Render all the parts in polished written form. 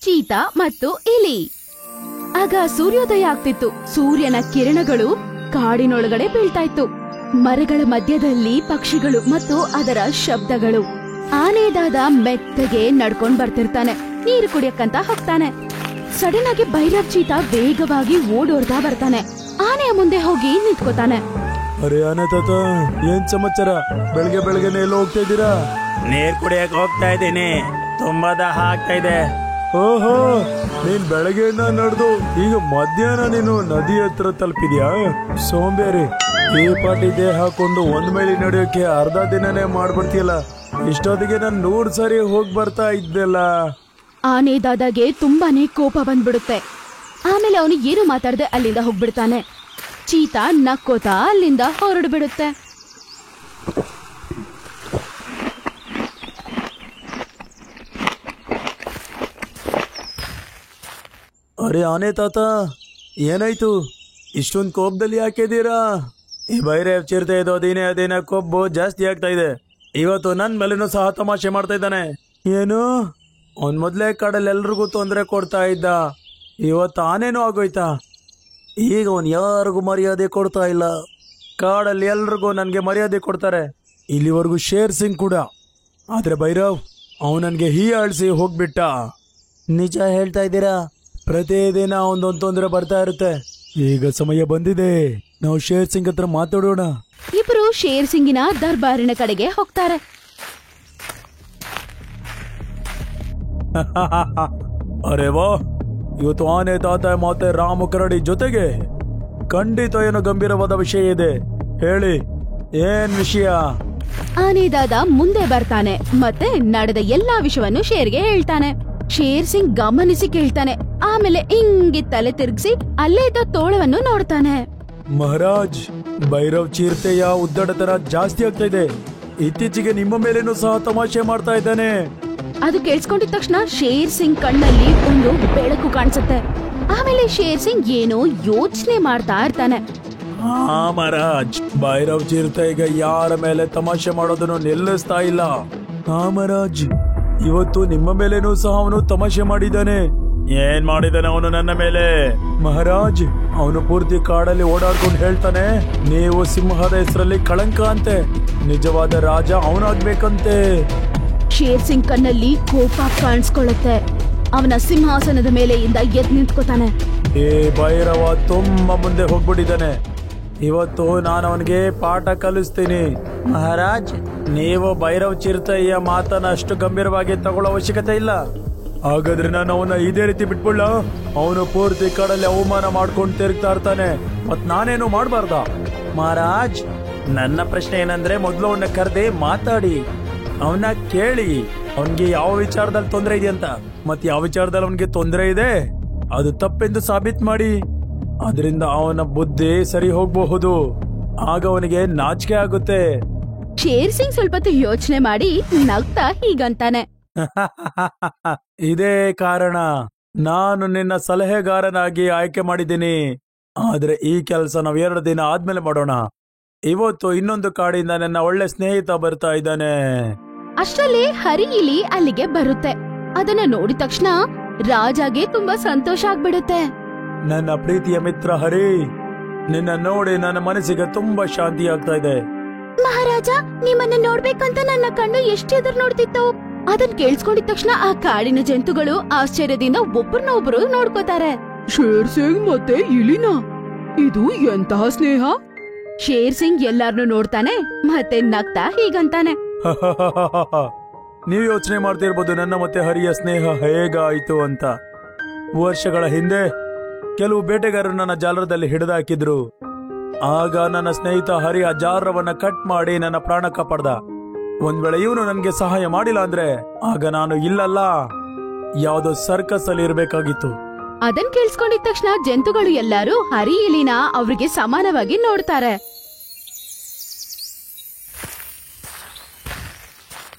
Cheetah ಮತ್ತು ಇಲಿ. ಆಗ ಸೂರ್ಯೋದಯ ಆಗ್ತಿತ್ತು. ಸೂರ್ಯನ ಕಿರಣಗಳು ಕಾಡಿನೊಳಗಡೆ ಬೀಳ್ತಾ ಇತ್ತು. ಮರಗಳ ಮಧ್ಯದಲ್ಲಿ ಪಕ್ಷಿಗಳು ಮತ್ತು ಅದರ ಶಬ್ದಗಳು. ಆನೆದಾದ ಮೆತ್ತಗೆ ನಡ್ಕೊಂಡ್ ಬರ್ತಿರ್ತಾನೆ. ನೀರು ಕುಡಿಯಕ್ಕಂತ ಹೋಗ್ತಾನೆ. ಸಡನ್ ಆಗಿ ಭೈರವ್ ಚೀತಾ ವೇಗವಾಗಿ ಓಡೋಡ್ತಾ ಬರ್ತಾನೆ. ಆನೆಯ ಮುಂದೆ ಹೋಗಿ ನಿಂತ್ಕೋತಾನೆ. ಅರೆ ಆನೆ ತಾತ, ಏನ್ ಸಮಾಚಾರ? ಬೆಳಗ್ಗೆ ಬೆಳಗ್ಗೆನೆ ಎಲ್ಲ ಹೋಗ್ತಾ ಇದ್ದೀರಾ? ನೀರ್ ಕುಡಿಯಕ್ ಹೋಗ್ತಾ ಇದ್ದೀನಿ, ತುಂಬಾ ದಾಹ ಆಗ್ತಾ ಇದೆ. ಓಹೋ, ನೀನ್ ಬೆಳಗ್ಗೆಯಿಂದ ನಡೆದು ಈಗ ಮಧ್ಯಾಹ್ನ ನೀನು ನದಿ ಹತ್ರ ತಲುಪಿದ್ಯಾ? ಸೋಂಬೇರಿ, ಈ ಪಾಟಿ ದೇಹ ಹಾಕೊಂಡು ಒಂದ್ ಮೈಲಿ ನಡೆಯೋಕೆ ಅರ್ಧ ದಿನನೇ ಮಾಡ್ಬಿಡ್ತೀಯಲ್ಲ. ಇಷ್ಟೊತ್ತಿಗೆ ನಾನು 100 ಸಾರಿ ಹೋಗ್ ಬರ್ತಾ ಇದ್ದೆಲ್ಲ. ಆನೆದಾದಾಗೆ ತುಂಬಾನೇ ಕೋಪ ಬಂದ್ಬಿಡುತ್ತೆ. ಆಮೇಲೆ ಅವನು ಏನು ಮಾತಾಡದೆ ಅಲ್ಲಿಂದ ಹೋಗ್ಬಿಡ್ತಾನೆ. ಚೀತಾ ನಕ್ಕೋತಾ ಅಲ್ಲಿಂದ ಹೊರಡು ಬಿಡುತ್ತೆ. ಅರೆ ಆನೆ ತಾತ, ಏನಾಯ್ತು? ಇಷ್ಟೊಂದು ಕೋಪದಲ್ಲಿ ಯಾಕಿದ್ದೀರಾ? ಈ ಭೈರವ್ ಚಿರತೆ ಇದು ಅದೇನ ಕೊಬ್ಬು ಜಾಸ್ತಿ ಆಗ್ತಾ ಇದೆ. ಇವತ್ತು ನನ್ ಮೇಲೇನೂ ಸಹ ತಮಾಷೆ ಮಾಡ್ತಾ ಇದ್ದಾನೆ. ಏನು? ಅವ್ನ್ ಮೊದ್ಲೇ ಕಾಡಲ್ಲಿ ಎಲ್ರಿಗೂ ತೊಂದರೆ ಕೊಡ್ತಾ ಇದ್ದ, ಇವತ್ತು ಆನೇನೂ ಆಗೋಯ್ತಾ? ಈಗ ಅವನ್ ಯಾರಿಗೂ ಮರ್ಯಾದೆ ಕೊಡ್ತಾ ಇಲ್ಲ. ಕಾಡಲ್ಲಿ ಎಲ್ರಿಗೂ ನನ್ಗೆ ಮರ್ಯಾದೆ ಕೊಡ್ತಾರೆ, ಇಲ್ಲಿವರೆಗೂ ಶೇರ್ ಸಿಂಗ್ ಕೂಡ. ಆದ್ರೆ ಭೈರವ್ ಅವನು ನನ್ಗೆ ಹೀಯಾಳಿಸಿ ಹೋಗ್ಬಿಟ್ಟ. ನಿಜ ಹೇಳ್ತಾ ಇದ್ದೀರಾ? ಪ್ರತಿದಿನ ಒಂದೊಂದು ತೊಂದರೆ ಬರ್ತಾ ಇರುತ್ತೆ. ಈಗ ಸಮಯ ಬಂದಿದೆ, ನಾವು ಶೇರ್ ಸಿಂಗ್ ಹತ್ರ ಮಾತಾಡೋಣ. ಇಬ್ರು ಶೇರ್ ಸಿಂಗಿನ ದರ್ಬಾರಿನ ಕಡೆಗೆ ಹೋಗ್ತಾರೆ. ಅರೆ ವಾ, ಇವತ್ತು ಆನೆ ತಾತ ಮತ್ತೆ ರಾಮು ಕರಡಿ ಜೊತೆಗೆ ಖಂಡಿತ ಏನೋ ಗಂಭೀರವಾದ ವಿಷಯ ಇದೆ. ಹೇಳಿ, ಏನ್ ವಿಷಯ? ಆನೆದಾದ ಮುಂದೆ ಬರ್ತಾನೆ ಮತ್ತೆ ನಡೆದ ಎಲ್ಲಾ ವಿಷಯವನ್ನು ಶೇರ್ಗೆ ಹೇಳ್ತಾನೆ. ಶೇರ್ ಸಿಂಗ್ ಗಮನಿಸಿ ಕೇಳ್ತಾನೆ. ಆಮೇಲೆ ಹಿಂಗಿ ತಲೆ ತಿರುಗಿಸಿ ಅಲ್ಲೇ ಇದ್ದ ತೋಳವನ್ನು ನೋಡ್ತಾನೆ. ಮಹಾರಾಜ್, ಭೈರವ್ ಚಿರತೆಯ ಉದ್ದಡತನ ಜಾಸ್ತಿ ಆಗ್ತಾ ಇದೆ. ಇತ್ತೀಚೆಗೆ ನಿಮ್ಮ ಮೇಲೇನೂ ಸಹ ತಮಾಷೆ ಮಾಡ್ತಾ ಇದ್ದಾನೆ. ಅದು ಕೇಳಿಸ್ಕೊಂಡಿದ ತಕ್ಷಣ ಶೇರ್ ಸಿಂಗ್ ಕಣ್ಣಲ್ಲಿ ಒಂದು ಬೆಳಕು ಕಾಣಿಸುತ್ತೆ. ಆಮೇಲೆ ಶೇರ್ ಸಿಂಗ್ ಏನೋ ಯೋಚನೆ ಮಾಡ್ತಾ ಇರ್ತಾನೆ. ಹಾ ಮಹಾರಾಜ್, ಭೈರವ್ ಚಿರತೆ ಈಗ ಯಾರ ಮೇಲೆ ತಮಾಷೆ ಮಾಡೋದನ್ನು ನಿಲ್ಲಿಸ್ತಾ ಇಲ್ಲ. ಹಾ ಮಹಾರಾಜ್, ಇವತ್ತು ನಿಮ್ಮ ಮೇಲೇನೂ ಸಹ ಅವನು ತಮಾಷೆ ಮಾಡಿದ್ದಾನೆ. ಏನ್ ಮಾಡಿದಾನೆ ಅವನು ನನ್ನ ಮೇಲೆ? ಮಹಾರಾಜ್, ಅವನು ಪೂರ್ತಿ ಕಾಡಲ್ಲಿ ಓಡಾಡ್ಕೊಂಡು ಹೇಳ್ತಾನೆ, ನೀವು ಸಿಂಹದ ಹೆಸರಲ್ಲಿ ಕಳಂಕ ಅಂತೆ, ನಿಜವಾದ ರಾಜ ಅವನಾಗ್ಬೇಕಂತೆ. ಶೇರ್ ಸಿಂಗ್ ಕಣ್ಣಲ್ಲಿ ಕೋಪ ಕಾಣಿಸ್ಕೊಳ್ಳುತ್ತೆ. ಅವನ ಸಿಂಹಾಸನದ ಮೇಲೆ ಇಂದ ಎದ್ದು ನಿಂತ್ಕೋತಾನೆ. ಏ ಭೈರವ ತುಂಬಾ ಮುಂದೆ ಹೋಗ್ಬಿಟ್ಟಿದ್ದಾನೆ. ಇವತ್ತು ನಾನು ಅವನಿಗೆ ಪಾಠ ಕಲಿಸ್ತೀನಿ. ಮಹಾರಾಜ್, ನೀವು ಭೈರವ್ ಚಿರತೆಯ ಮಾತನ್ನ ಅಷ್ಟು ಗಂಭೀರವಾಗಿ ತಗೊಳ್ಳೋ ಅವಶ್ಯಕತೆ ಇಲ್ಲ. ಹಾಗಾದ್ರೆ ನಾನು ಅವನ ಇದೇ ರೀತಿ ಬಿಟ್ಬಿಡ್ಲ? ಅವನು ಪೂರ್ತಿ ಕಾಡಲ್ಲಿ ಅವಮಾನ ಮಾಡ್ಕೊಂಡು ತಿರುಗ್ತಾ ಇರ್ತಾನೆ, ಮತ್ ನಾನೇನು ಮಾಡ್ಬಾರ್ದ? ಮಹಾರಾಜ್, ನನ್ನ ಪ್ರಶ್ನೆ ಏನಂದ್ರೆ, ಮೊದ್ಲು ಅವನ್ನ ಕರೆದೆ ಮಾತಾಡಿ, ಅವನ್ನ ಕೇಳಿ, ಅವನ್ಗೆ ಯಾವ ವಿಚಾರದಲ್ಲಿ ತೊಂದರೆ ಇದೆ ಅಂತ, ಮತ್ ಯಾವ ವಿಚಾರದಲ್ಲಿ ಅವನ್ಗೆ ತೊಂದರೆ ಇದೆ ಅದು ತಪ್ಪೆಂದು ಸಾಬೀತ್ ಮಾಡಿ. ಅದರಿಂದ ಅವನ ಬುದ್ಧಿ ಸರಿ ಹೋಗ್ಬಹುದು. ಆಗ ಅವನಿಗೆ ನಾಚಿಕೆ ಆಗುತ್ತೆ. ಶೇರ್ ಸಿಂಗ್ ಸ್ವಲ್ಪ ಯೋಚನೆ ಮಾಡಿ ನಗ್ತಾ ಹೀಗಂತಾನೆ. ಇದೇ ಕಾರಣ ನಾನು ನಿನ್ನ ಸಲಹೆಗಾರನಾಗಿ ಆಯ್ಕೆ ಮಾಡಿದ್ದೀನಿ. ಆದ್ರೆ ಈ ಕೆಲಸ ನಾವು 2 ದಿನ ಆದ್ಮೇಲೆ ಮಾಡೋಣ. ಇವತ್ತು ಇನ್ನೊಂದು ಕಾಡಿಂದ ನನ್ನ ಒಳ್ಳೆ ಸ್ನೇಹಿತ ಬರ್ತಾ ಇದ್ದಾನೆ. ಅಷ್ಟರಲ್ಲಿ ಹರಿ ಇಲಿ ಅಲ್ಲಿಗೆ ಬರುತ್ತೆ. ಅದನ್ನ ನೋಡಿದ ತಕ್ಷಣ ರಾಜಾಗೆ ತುಂಬಾ ಸಂತೋಷ ಆಗ್ಬಿಡುತ್ತೆ. ನನ್ನ ಪ್ರೀತಿಯ ಮಿತ್ರ ಹರಿ, ನಿನ್ನ ನೋಡಿ ನನ್ನ ಮನಸ್ಸಿಗೆ ತುಂಬಾ ಶಾಂತಿ ಆಗ್ತಾ ಇದೆ. ಮಹಾರಾಜ, ನಿಮ್ಮನ್ನ ನೋಡ್ಬೇಕಂತ ನನ್ನ ಕಣ್ಣು ಎಷ್ಟು ಎದುರು ನೋಡ್ತಿತ್ತು. ಅದನ್ ಕೇಳಿಸ್ಕೊಂಡಿದ ತಕ್ಷಣ ಆ ಕಾಡಿನ ಜಂತುಗಳು ಆಶ್ಚರ್ಯದಿಂದ ಒಬ್ಬರನ್ನೊಬ್ರು ನೋಡ್ಕೋತಾರೆ. ಶೇರ್ ಸಿಂಗ್ ಮತ್ತೆ ಇಲಿನಾ? ಇದು ಎಂತಹ ಸ್ನೇಹ! ಶೇರ್ ಸಿಂಗ್ ಎಲ್ಲಾರ್ನು ನೋಡ್ತಾನೆ ಮತ್ತೆ ನಗ್ತಾ ಹೀಗಂತಾನೆ. ನೀವು ಯೋಚನೆ ಮಾಡ್ತಿರ್ಬೋದು ನನ್ನ ಮತ್ತೆ ಹರಿಯ ಸ್ನೇಹ ಹೇಗಾಯ್ತು ಅಂತ. ವರ್ಷಗಳ ಹಿಂದೆ ಕೆಲವು ಬೇಟೆಗಾರರು ನನ್ನ ಜಾಲರದಲ್ಲಿ ಹಿಡಿದಾಕಿದ್ರು. ಆಗ ನನ್ನ ಸ್ನೇಹಿತ ಹರಿ ಆ ಜಾಲರವನ್ನ ಕಟ್ ಮಾಡಿ ನನ್ನ ಪ್ರಾಣ ಕಾಪಾಡ್ದ. ಒಂದ್ ವೇಳೆ ಇವನು ನನ್ಗೆ ಸಹಾಯ ಮಾಡಿಲ್ಲ ಅಂದ್ರೆ ಆಗ ನಾನು ಇಲ್ಲಲ್ಲ, ಯಾವ್ದೋ ಸರ್ಕಸ್ ಅಲ್ಲಿ ಇರ್ಬೇಕಾಗಿತ್ತು. ಅದನ್ ಕೇಳಿಸ್ಕೊಂಡಿದ ತಕ್ಷಣ ಜಂತುಗಳು ಎಲ್ಲಾರು ಹರಿ ಇಲಿನ ಅವ್ರಿಗೆ ಸಮಾನವಾಗಿ ನೋಡ್ತಾರೆ.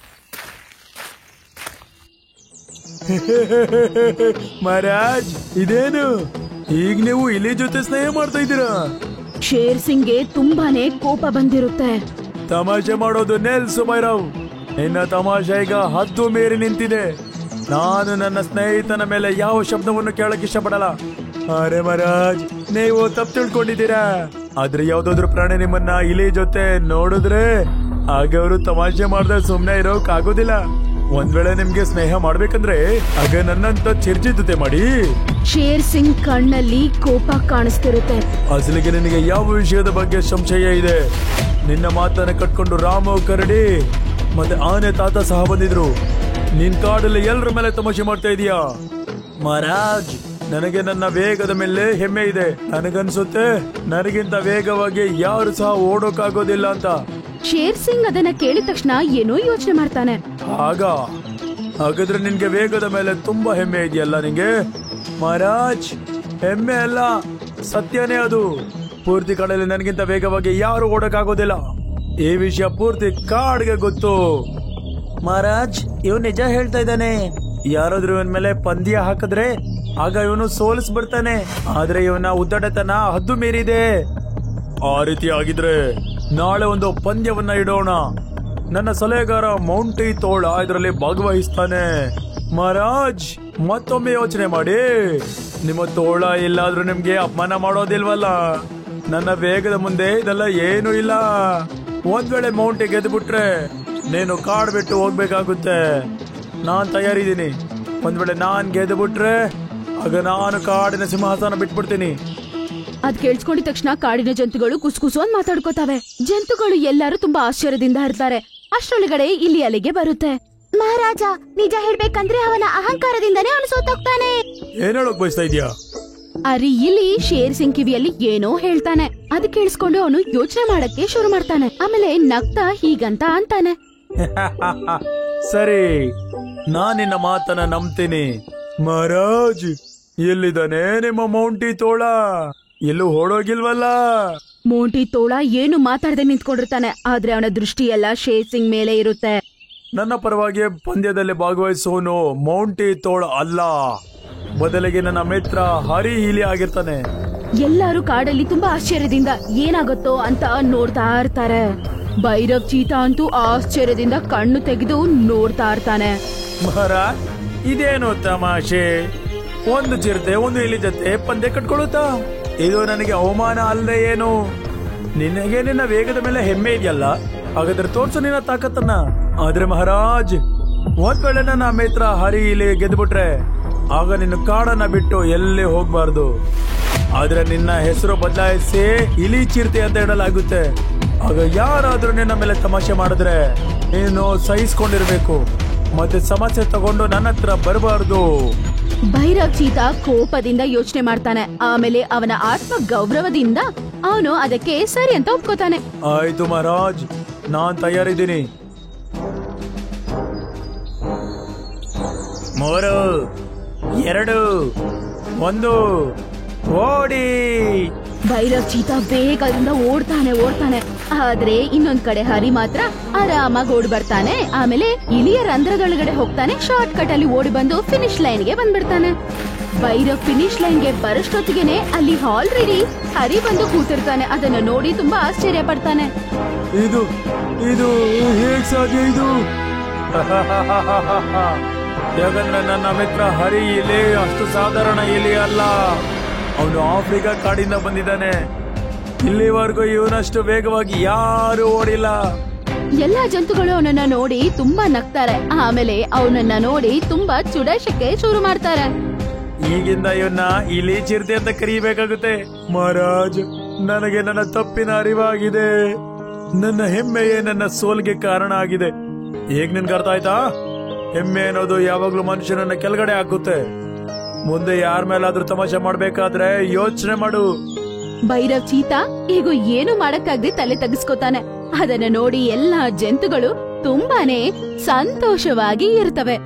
ಮಹಾರಾಜ್, ಇದೇನು ಈಗ ನೀವು ಇಲಿ ಜೊತೆ ಸ್ನೇಹ ಮಾಡ್ತಾ ಇದ್ದೀರಾ? ಶೇರ್ ಸಿಂಗ್ಗೆ ತುಂಬಾನೇ ಕೋಪ ಬಂದಿರುತ್ತೆ. ತಮಾಷೆ ಮಾಡೋದು ನೆಲ್ಸು ಭೈರವ್, ನಿನ್ನ ತಮಾಷೆ ಈಗ ಹದ್ದು ಮೀರಿ ನಿಂತಿದೆ. ನಾನು ನನ್ನ ಸ್ನೇಹಿತನ ಮೇಲೆ ಯಾವ ಶಬ್ದವನ್ನು ಕೇಳಕ್ ಇಷ್ಟಪಡಲ್ಲ. ಅರೆ ಮಹಾರಾಜ್, ನೀವು ತಪ್ಪು ತಿಳ್ಕೊಂಡಿದ್ದೀರಾ. ಆದ್ರೆ ಯಾವ್ದಾದ್ರು ಪ್ರಾಣಿ ನಿಮ್ಮನ್ನ ಇಲಿ ಜೊತೆ ನೋಡಿದ್ರೆ ಆಗ ಅವರು ತಮಾಷೆ ಮಾಡಿದ್ರೆ ಸುಮ್ನೆ ಇರೋಕ್ ಆಗೋದಿಲ್ಲ. ಒಂದ್ ವೇಳೆ ನಿಮ್ಗೆ ಸ್ನೇಹ ಮಾಡ್ಬೇಕಂದ್ರೆ ಆಗ ನನ್ನಂತ ಚಿರ್ಚಿತತೆ ಮಾಡಿ. ಶೇರ್ ಸಿಂಗ್ ಕಣ್ಣಲ್ಲಿ ಕೋಪ ಕಾಣಿಸ್ತಿರುತ್ತೆ. ಅಸಲಿಗೆ ನಿನಗೆ ಯಾವ ವಿಷಯದ ಬಗ್ಗೆ ಸಂಶಯ ಇದೆ? ನಿನ್ನ ಮಾತನ್ನ ಕಟ್ಕೊಂಡು ರಾಮು, ಕರಡಿ ಮತ್ತೆ ಆನೆ ತಾತ ಸಹ ಬಂದಿದ್ರು. ನಿನ್ ಕಾಡಲ್ಲಿ ಎಲ್ಲರ ಮೇಲೆ ತಮಾಷೆ ಮಾಡ್ತಾ ಇದೀಯಾ? ಮಹಾರಾಜ್, ನನಗೆ ನನ್ನ ವೇಗದ ಮೇಲೆ ಹೆಮ್ಮೆ ಇದೆ. ನನಗನ್ಸುತ್ತೆ ನನಗಿಂತ ವೇಗವಾಗಿ ಯಾರು ಸಹ ಓಡೋಕಾಗೋದಿಲ್ಲ ಅಂತ. ಶೇರ್ ಸಿಂಗ್ ಅದನ್ನ ಕೇಳಿದ ತಕ್ಷಣ ಏನೋ ಯೋಚನೆ ಮಾಡ್ತಾನೆ. ಹಾಗಾದ್ರೆ ನಿನ್ಗೆ ವೇಗದ ಮೇಲೆ ತುಂಬಾ ಹೆಮ್ಮೆ ಇದೆಯಲ್ಲ ನಿಂಗೆ? ಮಹಾರಾಜ್, ಹೆಮ್ಮೆ ಅಲ್ಲ, ಸತ್ಯನೇ ಅದು. ಪೂರ್ತಿ ಕಾಡಲ್ಲಿ ನನಗಿಂತ ವೇಗವಾಗಿ ಯಾರು ಓಡೋಕಾಗೋದಿಲ್ಲ. ಈ ವಿಷಯ ಪೂರ್ತಿ ಕಾಡ್ಗೆ ಗೊತ್ತು. ಮಹಾರಾಜ್, ಇವನು ನಿಜ ಹೇಳ್ತಾ ಇದ್ದಾನೆ. ಯಾರಾದ್ರೂ ಇವನ್ ಮೇಲೆ ಪಂದ್ಯ ಹಾಕಿದ್ರೆ ಆಗ ಇವನು ಸೋಲಿಸ್ಬಿಡ್ತಾನೆ. ಆದ್ರೆ ಇವನ ಉದ್ದಟತನ ಹದ್ದು ಮೀರಿದೆ. ಆ ರೀತಿ ಆಗಿದ್ರೆ ನಾಳೆ ಒಂದು ಪಂದ್ಯವನ್ನ ಇಡೋಣ. ನನ್ನ ಸಲಹೆಗಾರ ಮೌಂಟಿ ತೋಳ ಇದರಲ್ಲಿ ಭಾಗವಹಿಸ್ತಾನೆ. ಮಹಾರಾಜ್, ಮತ್ತೊಮ್ಮೆ ಯೋಚನೆ ಮಾಡಿ. ನಿಮ್ಮ ತೋಳ ಎಲ್ಲಾದ್ರೂ ನಿಮ್ಗೆ ಅಪಮಾನ ಮಾಡೋದಿಲ್ವಲ್ಲ? ನನ್ನ ವೇಗದ ಮುಂದೆ ಇದೆಲ್ಲ ಏನೂ ಇಲ್ಲ. ಒಂದ್ ವೇಳೆ ಮೌಂಟಿ ಗೆದ್ಬಿಟ್ರೆ ನೀನು ಕಾಡ್ ಬಿಟ್ಟು ಹೋಗ್ಬೇಕಾಗುತ್ತೆ. ನಾನ್ ತಯಾರಿದ್ದೀನಿ. ಒಂದ್ ವೇಳೆ ನಾನ್ ಗೆದ್ಬಿಟ್ರೆ ಆಗ ನಾನು ಕಾಡಿನ ಸಿಂಹಾಸನ ಬಿಟ್ಬಿಡ್ತೀನಿ. ಅದ್ ಕೇಳಿಸ್ಕೊಂಡಿದ ತಕ್ಷಣ ಕಾಡಿನ ಜಂತುಗಳು ಕುಸ್ಕುಸು ಅಂತ ಮಾತಾಡ್ಕೋತಾವೆ. ಜಂತುಗಳು ಎಲ್ಲರೂ ತುಂಬಾ ಆಶ್ಚರ್ಯದಿಂದ ಇರ್ತಾರೆ. ಅಷ್ಟರೊಳಗಡೆ ಇಲ್ಲಿ ಅಲ್ಲಿಗೆ ಬರುತ್ತೆ. ಮಹಾರಾಜ, ನಿಜ ಹೇಳ್ಬೇಕಂದ್ರೆ ಅವನ ಅಹಂಕಾರದಿಂದನೇ ಅವನು ಸೋತೋಗ್ತಾನೆ. ಏನ್ ಹೇಳೋಕ್ ಬಯಸ್ತಾ ಇದೀಯಾ? ಅರಿ ಇಲ್ಲಿ ಶೇರ್ ಸಿಂಗ್ ಕಿವಿಯಲ್ಲಿ ಏನೋ ಹೇಳ್ತಾನೆ. ಅದ್ ಕೇಳಿಸ್ಕೊಂಡು ಅವನು ಯೋಚನೆ ಮಾಡಕ್ಕೆ ಶುರು ಮಾಡ್ತಾನೆ. ಆಮೇಲೆ ನಗ್ತಾ ಹೀಗಂತ ಅಂತಾನೆ. ಸರಿ, ನಾನ್ ನಿನ್ನ ಮಾತನ್ನ ನಂಬ್ತೀನಿ. ಮಹಾರಾಜ್, ಎಲ್ಲಿದ್ದಾನೆ ನಿಮ್ಮ ಮೌಂಟಿ ತೋಳ? ಎಲ್ಲೂ ಹೊಡೋಗಿಲ್ವಲ್ಲ? ಮೌಂಟಿ ತೋಳ ಏನು ಮಾತಾಡದೆ ನಿಂತ್ಕೊಂಡಿರ್ತಾನೆ. ಆದ್ರೆ ಅವನ ದೃಷ್ಟಿ ಎಲ್ಲ ಶೇರ್ ಸಿಂಗ್ ಮೇಲೆ ಇರುತ್ತೆ. ನನ್ನ ಪರವಾಗಿ ಪಂದ್ಯದಲ್ಲಿ ಭಾಗವಹಿಸೋನು ಮೌಂಟಿ ತೋಳ ಅಲ್ಲ, ಬದಲಿಗೆ ನನ್ನ ಮಿತ್ರ ಹರಿ ಇಲಿ ಆಗಿರ್ತಾನೆ. ಎಲ್ಲರೂ ಕಾಡಲ್ಲಿ ತುಂಬಾ ಆಶ್ಚರ್ಯದಿಂದ ಏನಾಗುತ್ತೋ ಅಂತ ನೋಡ್ತಾ ಇರ್ತಾರೆ. ಭೈರವ್ ಚೀತಾ ಅಂತೂ ಆಶ್ಚರ್ಯದಿಂದ ಕಣ್ಣು ತೆಗೆದು ನೋಡ್ತಾ ಇರ್ತಾನೆ. ಮಹಾರಾಜ್, ಇದೇನು ತಮಾಷೆ? ಒಂದು ಚಿರತೆ ಒಂದು ಇಲಿ ಜೊತೆ ಪಂದ್ಯ ಕಟ್ಕೊಳ್ಳುತ್ತಾ? ಇದು ನನಗೆ ಅವಮಾನ ಅಲ್ಲದೆ ಏನು? ನಿನಗೆ ನಿನ್ನ ವೇಗದ ಮೇಲೆ ಹೆಮ್ಮೆ ಇದೆಯಲ್ಲ, ಹಾಗಾದ್ರೆ ತೋರ್ಸು ನಿನ್ನ ತಾಕತ್ತನ್ನ. ಆದ್ರೆ ಮಹಾರಾಜ್, ಒಂದ್ ವೇಳೆ ನನ್ನ ಮಿತ್ರ ಹರಿ ಇಲಿ ಗೆದ್ಬಿಟ್ರೆ ಆಗ ನಿನ್ನ ಕಾಡನ್ನ ಬಿಟ್ಟು ಎಲ್ಲಿ ಹೋಗ್ಬಾರ್ದು. ಆದ್ರೆ ನಿನ್ನ ಹೆಸರು ಬದಲಾಯಿಸಿ ಇಲಿ ಚಿರತೆ ಅಂತ ಇಡಲಾಗುತ್ತೆ. ಆಗ ಯಾರಾದ್ರೂ ನಿನ್ನ ಮೇಲೆ ತಮಾಷೆ ಮಾಡಿದ್ರೆ ನೀನು ಸಹಿಸ್ಕೊಂಡಿರ್ಬೇಕು, ಮತ್ತೆ ಸಮಸ್ಯೆ ತಗೊಂಡು ನನ್ನ ಹತ್ರ ಬರಬಾರ್ದು. ಭೈರವ್ ಚೀತಾ ಕೋಪದಿಂದ ಯೋಚನೆ ಮಾಡ್ತಾನೆ. ಆಮೇಲೆ ಅವನ ಆತ್ಮ ಗೌರವದಿಂದ ಅವನು ಅದಕ್ಕೆ ಸರಿ ಅಂತ ಒಪ್ಕೋತಾನೆ. ಆಯ್ತು ಮಹಾರಾಜ್, ನಾನ್ ತಯಾರಿದ್ದೀನಿ. 3, 2, 1 ಓಡಿ! ಭೈರವ್ ಚೀತಾ ಬೇಗದಿಂದ ಓಡ್ತಾನೆ. ಆದ್ರೆ ಇನ್ನೊಂದ್ ಕಡೆ ಹರಿ ಮಾತ್ರ ಆರಾಮಾಗಿ ಓಡಿ ಬರ್ತಾನೆ. ಆಮೇಲೆ ಇಲಿಯ ರಂಧ್ರದೊಳಗಡೆ ಹೋಗ್ತಾನೆ. ಶಾರ್ಟ್ ಕಟ್ ಅಲ್ಲಿ ಓಡಿ ಬಂದು ಫಿನಿಶ್ ಲೈನ್ ಗೆ ಬಂದ್ಬಿಡ್ತಾನೆ. ಭೈರವ್ ಫಿನಿಶ್ ಲೈನ್ ಗೆ ಬರೋಷ್ಟೊತ್ತಿಗೆನೆ ಅಲ್ಲಿ ಆಲ್ರೆಡಿ ಹರಿ ಬಂದು ಕೂತಿರ್ತಾನೆ. ಅದನ್ನ ನೋಡಿ ತುಂಬಾ ಆಶ್ಚರ್ಯ ಪಡ್ತಾನೆ. ಇದು ಹೇಗ್ ಸಾಧ್ಯ ಇದು? ಯಾಕಂದ್ರೆ ನನ್ನ ಮಿತ್ರ ಹರಿ ಇಲಿ ಅಷ್ಟು ಸಾಧಾರಣ ಇಲಿ ಅಲ್ಲ. ಅವನು ಆಫ್ರಿಕಾ ಕಾಡಿಂದ ಬಂದಿದ್ದಾನೆ. ಇಲ್ಲಿವರೆಗೂ ಇವನಷ್ಟು ವೇಗವಾಗಿ ಯಾರು ಓಡಿಲ್ಲ. ಎಲ್ಲಾ ಜಂತುಗಳು ಅವನನ್ನ ನೋಡಿ ತುಂಬಾ ನಗ್ತಾರೆ. ಆಮೇಲೆ ಅವನನ್ನ ನೋಡಿ ತುಂಬಾ ಚುಡಾಯಿಸಕ್ಕೆ ಶುರು ಮಾಡ್ತಾರೆ. ಈಗಿಂದ ಇವನ್ನ ಇಲಿ ಚಿರತೆ ಅಂತ ಕರೀಬೇಕಾಗುತ್ತೆ. ಮಹಾರಾಜ್, ನನಗೆ ನನ್ನ ತಪ್ಪಿನ ಅರಿವಾಗಿದೆ. ನನ್ನ ಹೆಮ್ಮೆಯೇ ನನ್ನ ಸೋಲ್ಗೆ ಕಾರಣ ಆಗಿದೆ. ಈಗ ನಿನ್ಗೆ ಅರ್ಥ ಆಯ್ತಾ? ಹೆಮ್ಮೆ ಅನ್ನೋದು ಯಾವಾಗ್ಲೂ ಮನುಷ್ಯನನ್ನ ಕೆಳಗಡೆ ಹಾಕುತ್ತೆ. ಮುಂದೆ ಯಾರ ಮೇಲಾದ್ರೂ ತಮಾಷೆ ಮಾಡ್ಬೇಕಾದ್ರೆ ಯೋಚನೆ ಮಾಡು. ಭೈರವ್ ಚೀತಾ ಈಗ ಏನು ಮಾಡಕ್ಕಾಗ್ದೆ ತಲೆ ತಗ್ಸ್ಕೊತಾನೆ. ಅದನ್ನ ನೋಡಿ ಎಲ್ಲಾ ಜಂತುಗಳು ತುಂಬಾನೇ ಸಂತೋಷವಾಗಿ ಇರ್ತವೆ.